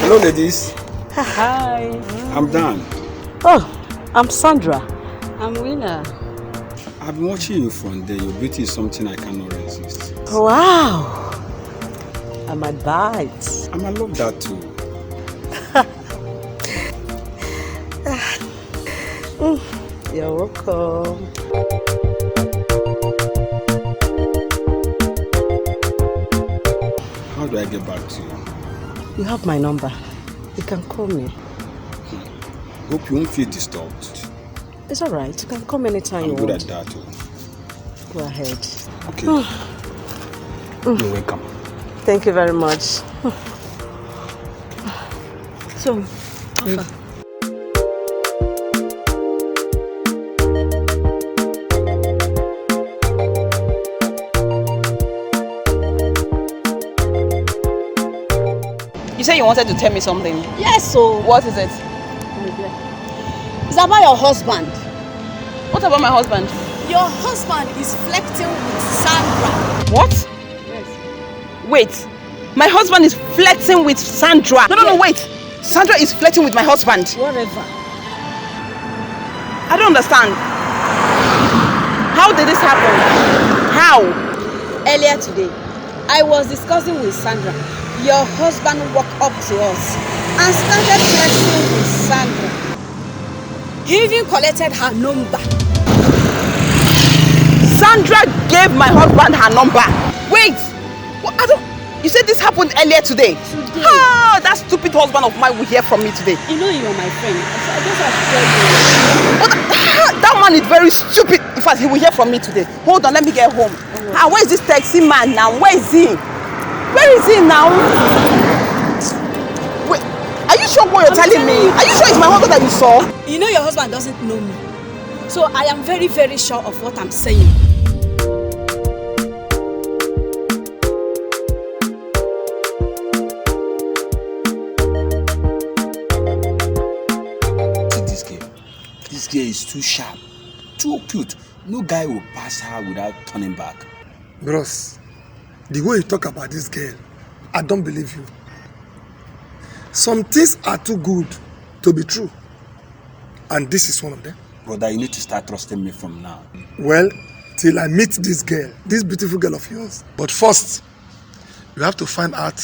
Hello, ladies. Hi. I'm Dan. Oh, I'm Sandra. I'm Wina. I've been watching you from there. Your beauty is something I cannot resist. Wow. I might bite. And I love that too. You're welcome. How do I get back to you? You have my number. You can call me. Hope you won't feel disturbed. It's alright. You can come anytime you I'm good want. at that too. Go ahead. Okay. You're welcome. Thank you very much. So, Alpha. You said you wanted to tell me something. Yes, so What is it? it's about your husband. What about my husband? Your husband is flirting with Sandra. What? Yes. Wait. My husband is flirting with Sandra. No, wait. Sandra is flirting with my husband. Whatever. I don't understand. How did this happen? How? Earlier today, I was discussing with Sandra. Your husband walked up to us and started flirting with Sandra. He even collected her number. Sandra gave my husband her number. Wait. What? You said this happened earlier today? Today. Ah, that stupid husband of mine will hear from me today. You know you are my friend. So I just have to tell you. But that man is very stupid. In fact, he will hear from me today. Hold on, let me get home. Where is this taxi man now? Where is he? Where is he now? Wait, are you sure what you're telling me? Are you sure it's my husband that you saw? You know your husband doesn't know me. So I am very, very sure of what I'm saying. See this girl. This girl is too sharp, too cute. No guy will pass her without turning back. Bros, the way you talk about this girl, I don't believe you. Some things are too good to be true. And this is one of them. Brother, you need to start trusting me from now. Well, till I meet this girl, this beautiful girl of yours. But first, you have to find out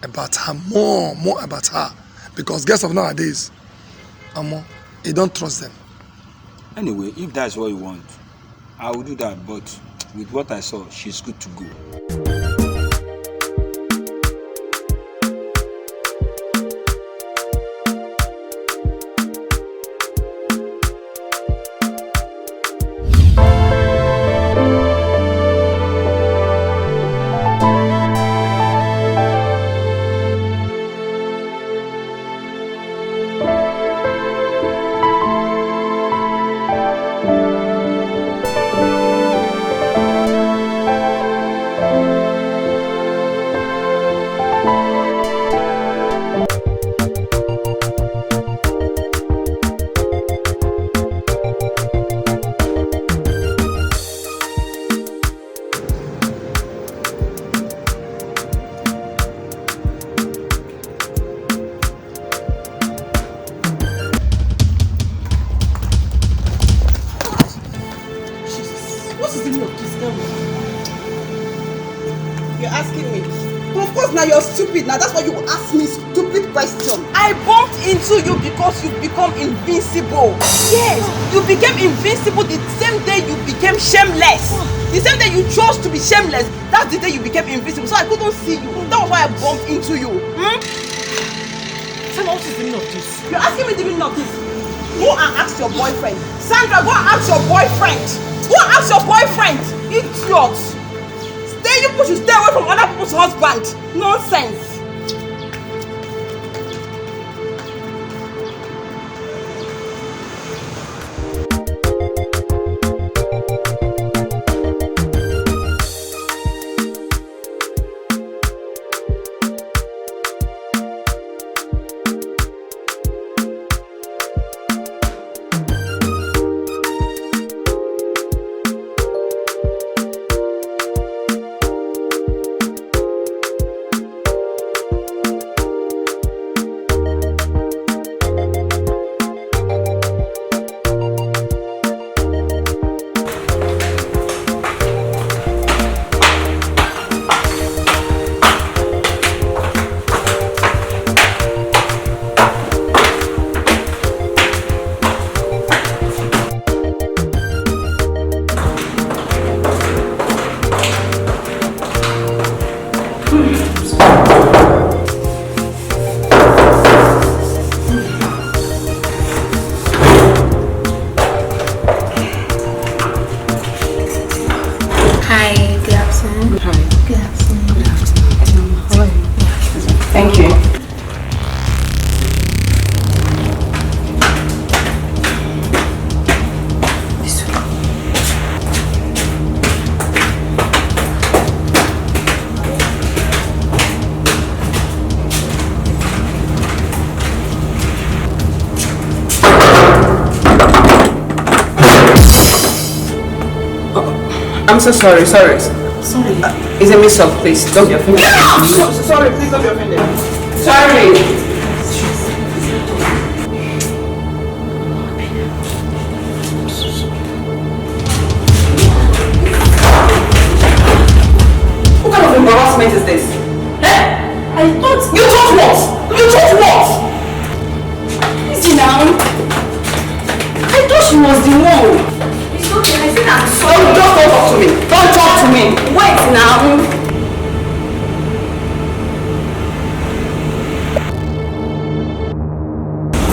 about her, more about her. Because girls of nowadays, you don't trust them. Anyway, if that's what you want, I will do that. But with what I saw, she's good to go. What is the meaning of this? Tell me. You're asking me. But of course now you're stupid. Now that's why you ask me stupid question. I bumped into you because you become invincible. Yes, you became invincible the same day you became shameless. The same day you chose to be shameless, that's the day you became invincible. So I couldn't see you. That was why I bumped into you. Sandra, what is the meaning of this? You're asking me the meaning of this. Go and ask your boyfriend. Sandra, go and ask your boyfriend. Go and ask your boyfriend. Idiot. You people should stay away from other people's husband. Nonsense. I'm so sorry. Sorry. It's a mix-up, please. Don't be offended. Sorry, please don't be offended. Sorry. What kind of embarrassment is this? Eh? I thought... You thought what? You thought what? Easy now. I thought she was the one. It's okay, I said I'm sorry. Don't talk to me. Don't talk to me. Wait now.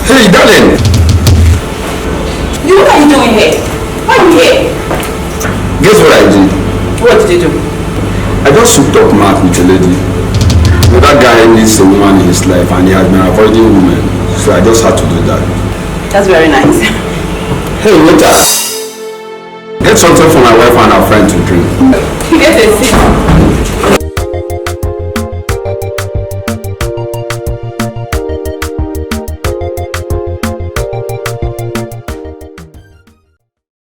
Hey, darling! What are you doing here? Why are you here? Guess what I did? What did you do? I just hooked up Mark with a lady. You know, that guy needs a woman in his life and he has been avoiding women. So I just had to do that. That's very nice. Hey, waiter! Get something for my wife and her friend to drink. Get a seat.